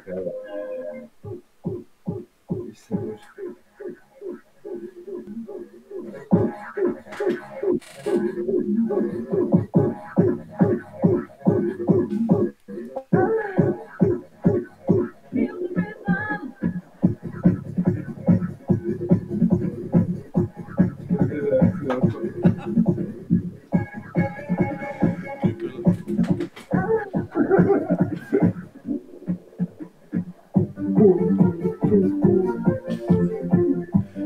Evo. Mislim,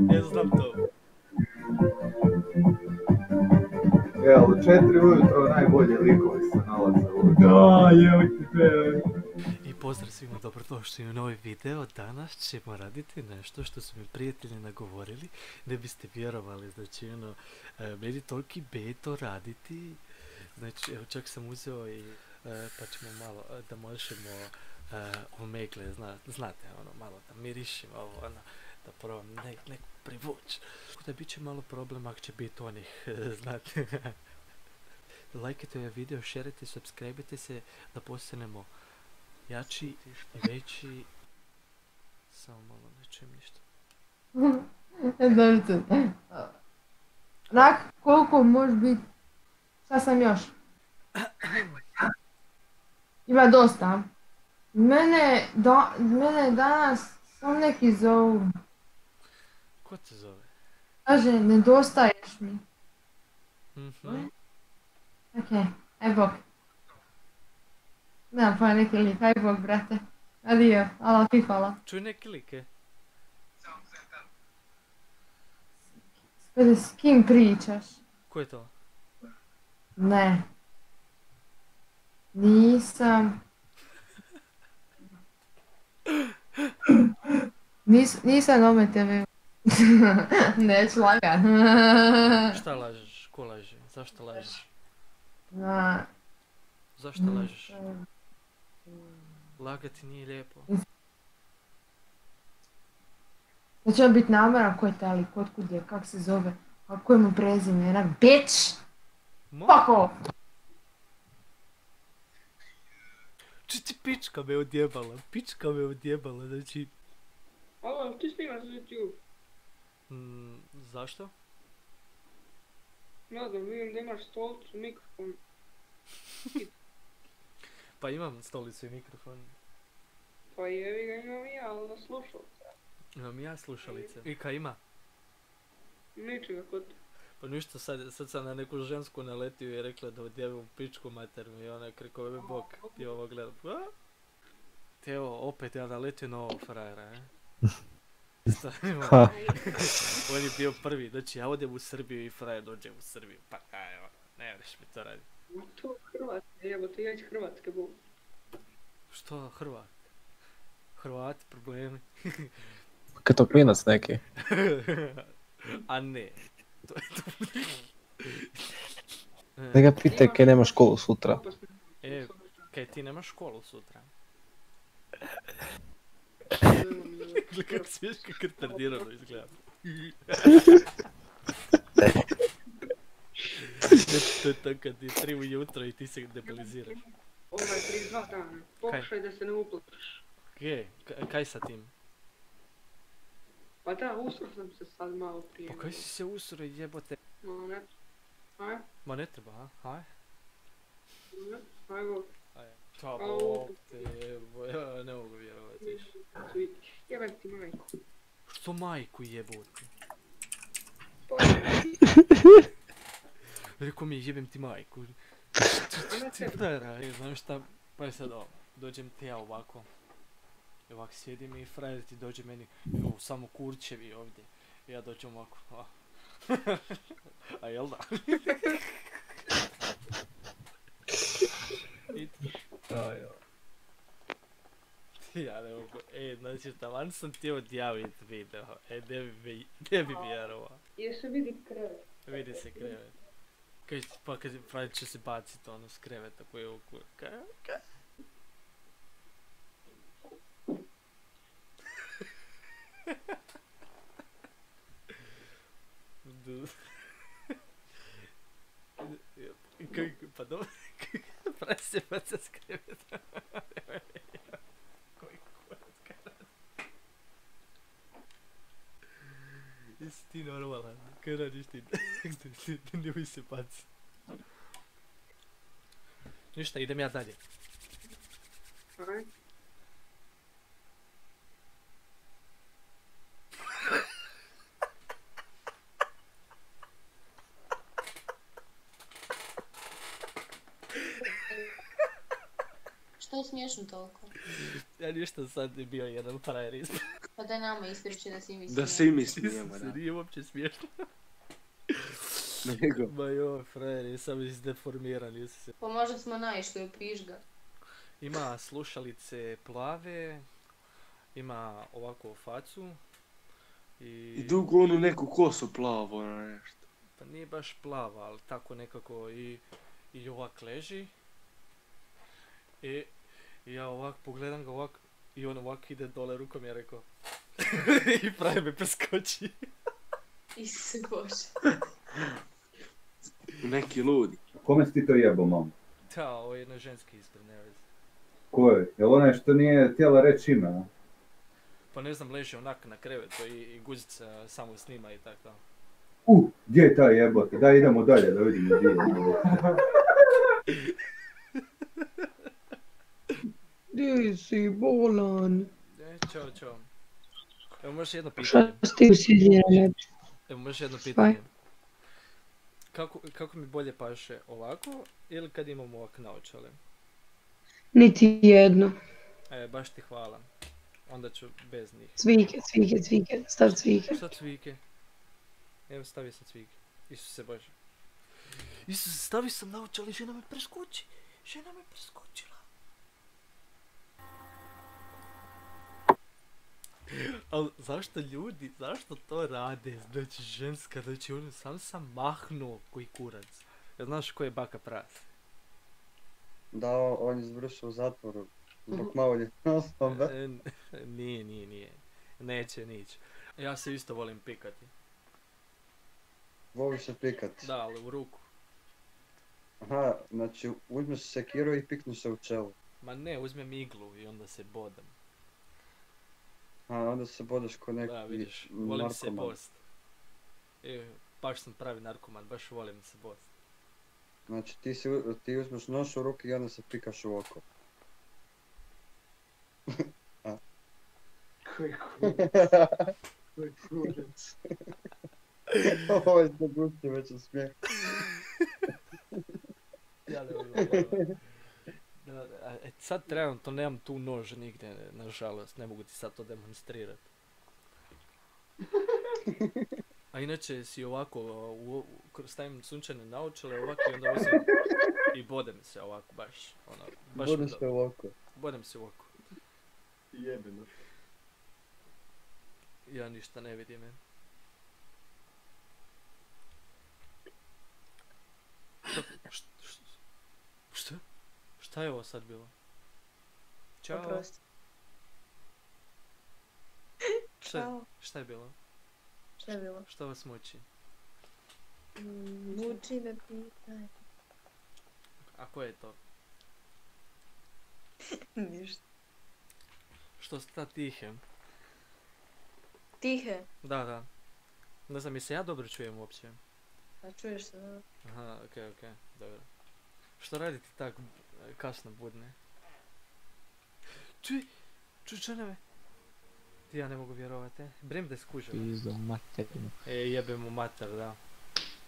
Ne znam to. evo, u 4 ujutro najbolje likovi se nalaze ovdje. Da, I pozdrav svima, dobrodošli u novi video. Danas ćemo raditi nešto što su mi prijatelji nagovorili. Ne biste vjerovali, znači meni toliki beto raditi. Znači, evo čak sam uzeo i pa ćemo malo da možemo omegle, znate, malo da mirišim ovo, da probam neku privuć. Tako da bit će malo problem ako će biti onih, znate. Lajkajte ovaj video, šerite, subscribe-te se da postanemo jači i veći. Samo malo, ne čujem ništa. Dobro. Rak, koliko može biti? Šta sam još? Ima dosta. Mene danas sam neki zovu. Ko te zove? Kaže, nedostaješ mi. Mhm. Okej, aj bok. Nemam pa neki lik, aj bok, brate. Adio, ala ti hvala. Čuj neke like. Spede, s kim pričaš? Ko je to? Ne. Nisam. Nisam ome tebe. Neću lagat. Šta lažeš? Ko laže? Zašto lažeš? Na, Zašto lažeš? Lagati nije lijepo. da će biti namoran ko je taj lik, otkud je, kak se zove, kako je mu prezime, jedan bitch! Fuck off! Ti pička me odjebala, znači... Alo, ti snimaš za YouTube? Zašto? Ne znam, vidim da imaš stolicu, mikrofon. Pa imam stolicu i mikrofon. Pa jevi ga imam i ja, ali na slušalca. Imam i ja slušalice. I kaj ima? Ničega kod te. Pa ništa, sad sam na neku žensku naletio i rekla da odjebim pičku maternu i ona kriko ove bok. Ti ovo gledam. Te evo, opet ja naletio na ovo frajera, On je bio prvi, znači ja odem u Srbiju i frajer dođe u Srbiju. Pa evo, ne vreš mi to radi. Ma to Hrvatske, jebote, ja ću Hrvatske bol. Što Hrvat? Hrvati problemi. Kaj to klinac neki? A ne. To je to. Da ga pitaj kaj nema školu sutra. Kaj ti nemaš školu sutra? Kako smiješ kako retardirano izgleda. To je to kad je 3 ujutro i ti se debiliziraš. Ovo je 32 dana, pokušaj da se ne uplašiš. Kaj sa tim? Pa da, usro sam se sad malo prije. Pa kaj si se usro jebote? Ma ne, aj? Ma ne treba, a? Aj? Aj go. Ta bog te jebo, ja ne mogu vjerovati više. Jebem ti majku. Što majku jebote? Rekao mi je jebem ti majku. Znam šta, pa je sad ovo, dođem ti ja ovako. I ovak sjedim i frajer ti dođe meni, samo kurčevi ovdje. I ja dođem ovako, a jel da? Ja ne mogu, znači taman sam ti odjavit video, ne bi vjerovao. Jesi vidi krevet? Vidi se krevet. Pa kad će se bacit ono s kreveta koji je u kur... Kaj? Pa dobro, pravi se baca s kreveta. Koji kur... Jesi ti normalan, kaj radiš ti? Nemoj se paci. Ništa, idem ja dalje. Aj. Što je smiješno toliko? Ja ništa, sad je bio jedan frajer ispred. Pa daj nama ispriči da si mi Da se i mi smijemo, Se da. nije uopće smiješno. Nego. Ma joj, frajer, jesam izdeformiran, jesi se. Pa možda smo naišli u pižga. Ima slušalice plave, ima ovako facu I dugo onu neku kosu plavo, ono nešto. Pa nije baš plava, ali tako nekako i ovak leži. I ja ovak pogledam ga ovak i on ovak ide dole rukom, ja rekao. I pravi me preskoči. Isuse Bože. Neki ludi. Kome si ti to jebo, mam? Da, ovo je jedna ženski ispred, ne vezi. Ko je? Jel onaj što nije htjela reći ime, a? Pa ne znam, leži onak na krevetu i guzica samo snima i tako. Gdje je taj jebote? Daj idemo dalje da vidimo gdje je. Gdje si, bolan? Ćao. Evo možeš jedno pitanje. Šta si ti usidjela? Evo možeš jedno pitanje. Kako mi bolje paše, ovako ili kad imam ovak naočale? Niti jedno. Baš ti hvala. Onda ću bez njih. Cvike, stav cvike. Šta cvike? Evo stavio sam cvike. Isuse Bože. Isuse, stavio sam naočale, žena me preskoči. Žena me preskočila. Ali zašto to rade? Znači ženska, znači ono, sam mahnuo koji kurac. Ja znaš ko je baka pras? Da, on je završio u zatvoru zbog maloljetne osobe. Nije. Neće nić. Ja se isto volim pikati. Voliš se pikat? Da, ali u ruku. Aha, znači uzmeš sekiru i pikneš se u čelo. Ma ne, uzmem iglu i onda se bodem. A onda se bodeš ko neki Da, vidiš, volim se narkoman. bost. Baš sam pravi narkoman, baš volim se bost. Znači ti uzmeš nož u ruke i onda se pikaš u oko. Koji kurac? Koji kurac? Ovo je se gusti već u smijeh. Ja ne mogu. Sad trenutno nemam tu nož nigdje, nažalost, ne mogu ti sad to demonstrirati. A inače si ovako, stavim sunčane naočale ovako i onda uzim i bodem se ovako baš, ono, baš Bodeš se u oko. bodem se u oko. Jebeno. Ja ništa ne vidim, je. Šta? Šta je ovo sad bilo? Ćao. Oprosti. Ćao. Šta je bilo? Šta je bilo? Šta vas muči? Muči me pitaj. A ko je to? Ništa. Što sta tihe? Tihe. Da. Ne znam, se ja dobro čujem uopće? A čuješ se, da? Aha, okej, dobro. Što radite tak kasno budne? Čuj, žena me. Ja ne mogu vjerovati. Brem da je skužila. Pizdo materinu. Jebem mu mater, da.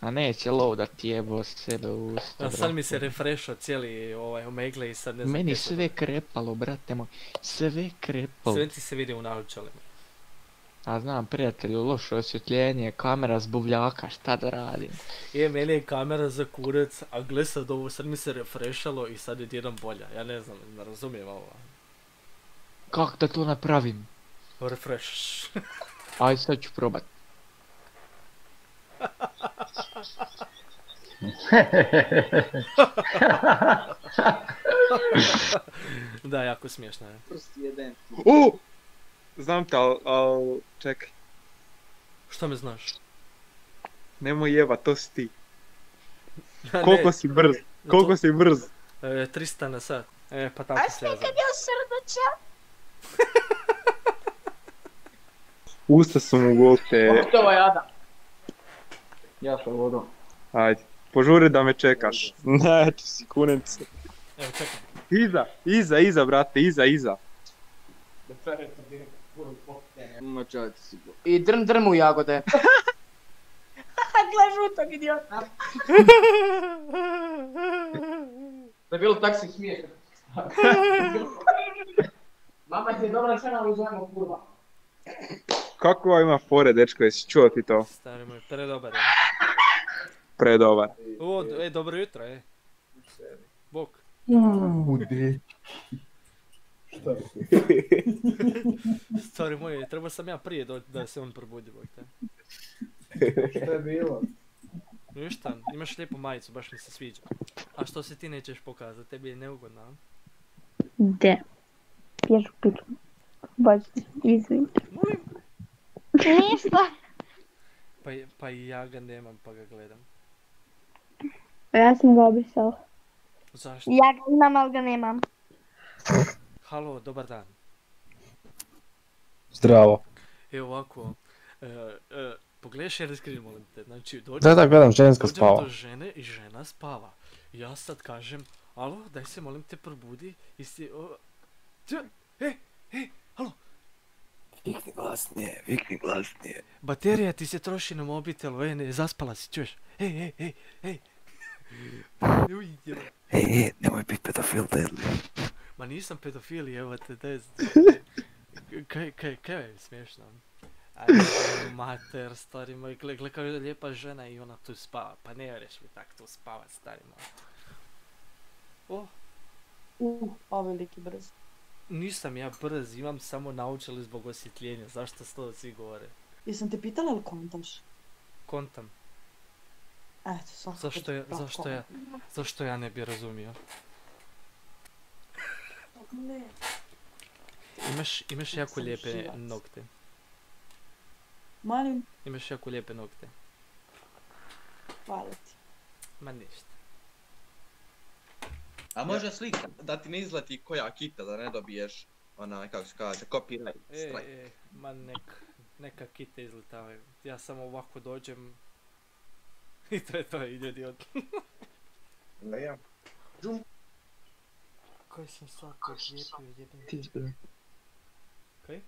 A neće loadat jebo sebe u usta, A sad mi se refreshao cijeli omegle i sad ne znam. Meni sve krepalo, brate moj. Sve krepalo. Sve ti se vidi u naočalima. A znam, prijatelju, loše osvjetljenje, kamera zbuvljaka, šta da radim? Meni je kamera za kurac, a gle sad ovo, sad mi se refreshalo i sad je jedan bolja. Ja ne znam, ne razumijem ovo. Kako da to napravim? Refresh. Aj, sad ću probat. Da, jako smiješno je. Znam te, al čekaj. Što me znaš? Nemoj jeba, to si ti. Ne, Koliko si brz, koliko si brz. 300 na sat. Pa tako se ja znam. Usta su mu gote. To je jada. Ja sa vodom. Ajde, požuri da me čekaš. Neću si kunicu. Evo čekam. Iza, brate, iza. Ma čovjek si go. I drm u jagode. Gle žutog idiota. To je bilo tak se smiješno. Mama ti je dobra žena, ali zovemo kurva. Kako ima fore, dečko, jesi čuo ti to? Stari moj, predobar je. Predobar. O, dobro jutro, Bok. Dečki. Šta si? Stari moj, trebao sam ja prije doći da se on probudi, bok te. Šta je bilo? Ništa, imaš lijepu majicu, baš mi se sviđa. A što se ti nećeš pokazati, tebi je neugodno, a? De. Pješ u pičku. Baš, izvin. Molim? Ništa. Pa i ja ga nemam, pa ga gledam. Ja sam ga obrisala. Zašto? Ja ga imam, ali ga nemam. Halo, dobar dan. Zdravo. Evo ovako, pogledaj share screen, molim te, znači Da, gledam, ženska dođem spava. do žene i žena spava. Ja sad kažem, alo, daj se molim te probudi i si... Halo! Vikni glasnije. Baterija ti se troši na mobitelu, ne, zaspala si, čuješ? Hej! Nemoj biti pedofil, Deadly. Ma nisam pedofil, evo te, daj... Kaj je smiješno? Ajde, mater, stari moj, gle kao je lijepa žena i ona tu spava, pa ne vjeruješ mi tak tu spavat, stari moj. A veliki brz. Nisam ja brz, imam samo naučili zbog osvjetljenja, zašto to svi govore? Jesam te pitala ili kontaš? Kontam. Eto, sam Zašto ja ne bi razumio? Ne. Imaš jako lijepe nokte. Molim? Imaš jako lijepe nokte. Hvala ti. Ma ništa. A može slika da ti ne izleti koja kita, da ne dobiješ onaj, kako se kaže, copyright strike. Ma neka kite izletavaju. Ja samo ovako dođem i to je ljudi od... Ne. Kaj sam svako lijepio jebim? Kaj?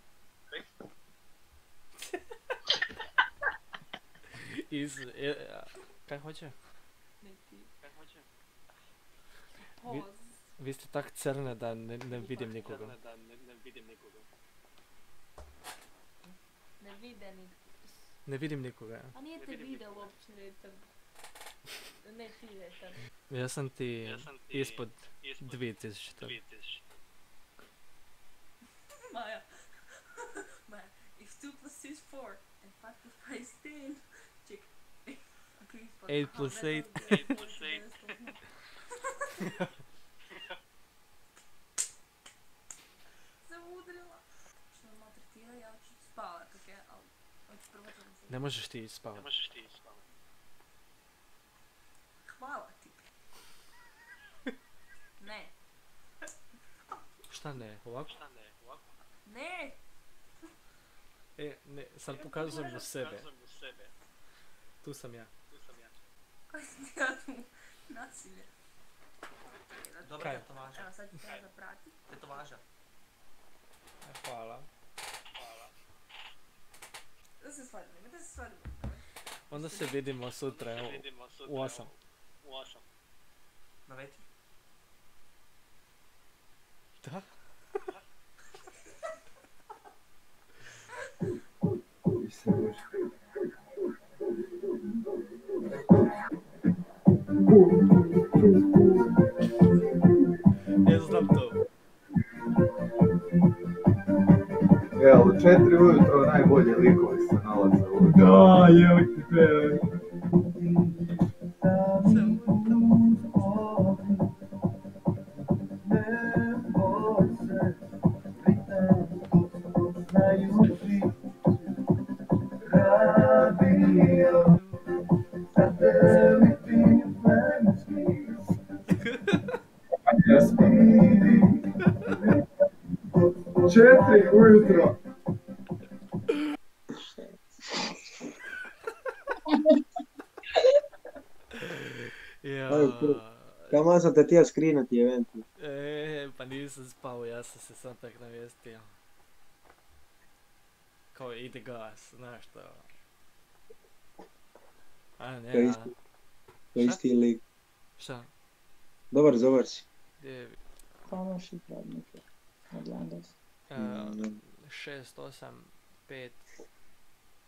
Kaj hoće? Vi ste tak crne da ne vidim nikoga. Ne vidim nikoga. A nije te video uopće, ne ti je tam. Ja sam ti ispod 2000. Maja, if 2 plus 6 is 4 and 5 plus 5 is 10, check. 8 plus 8. Se udrila. Što me maltretira, ja ću spavat, okej, ali hoću prvo to da se... Ne možeš ti spavat. Hvala ti. Ne. Šta ne, ovako? Ne! Ne, sad pokazujem u sebe. Tu sam ja. Koji sam ti ja tu nasilje? Dobro, tetovaža. Evo sad ću te zaprati. Tetovaža. Hvala. Da se svađamo, da se svađamo. Onda se vidimo sutra u 8. Na večer. Da? Ja znam to. Evo, 4 ujutro najbolje likovi se nalaze ovdje. Da, evo ti te. Četiri ujutro. Kama sam te tijel screenati eventu. Pa nisam spao, ja sam se sam tak navijestio. Kao ide gas, znaš što. A ne, To je isti lik. Šta? Dobar si. Gdje? Kamo si pravnike? Odgledao si.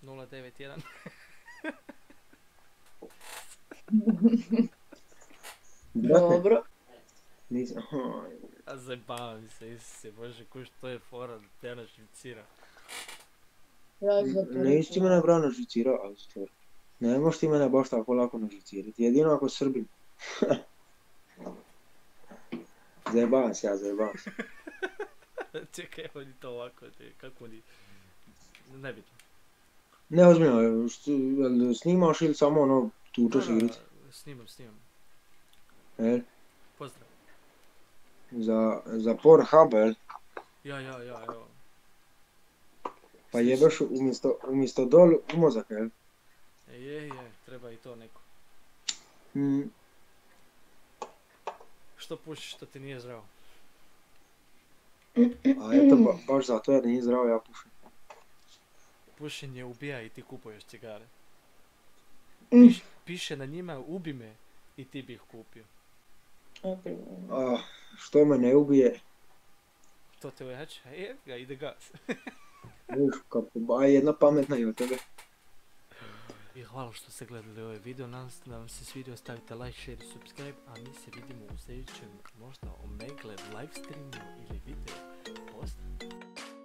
685-091. Dobro. Nisam. A zajebavam se, Isuse Bože, kuš to je fora da te nas živcira. Nisi ti mene brano živcirao, ali stvar. Ne možeš ti mene baš tako lako naživcirati, jedino ako Srbim. Zajebavam se. Čekaj, evo ni to ovako, kako ni... Nebitno. Ne, ozbiljno, snimaš ili samo ono tučeš igrice? Snimam. Jel? Pozdrav. Za Pornhub, jel? Ja, evo. Pa jebeš umjesto dol u mozak, jel? Je, treba i to neko. Što pušiš što ti nije zdravo? A eto, baš zato jer nije zdravo, ja pušim. Pušenje ubija i ti kupuješ cigare. Piše na njima ubi me i ti bi ih kupio. Što me ne ubije? To te ujače, ide gas. Jedna pametna i od tebe. I hvala što ste gledali ovaj video, nadam se da vam se svidio, stavite like, share i subscribe, a mi se vidimo u sljedećem možda Omegle live streamu ili video. Pozdrav!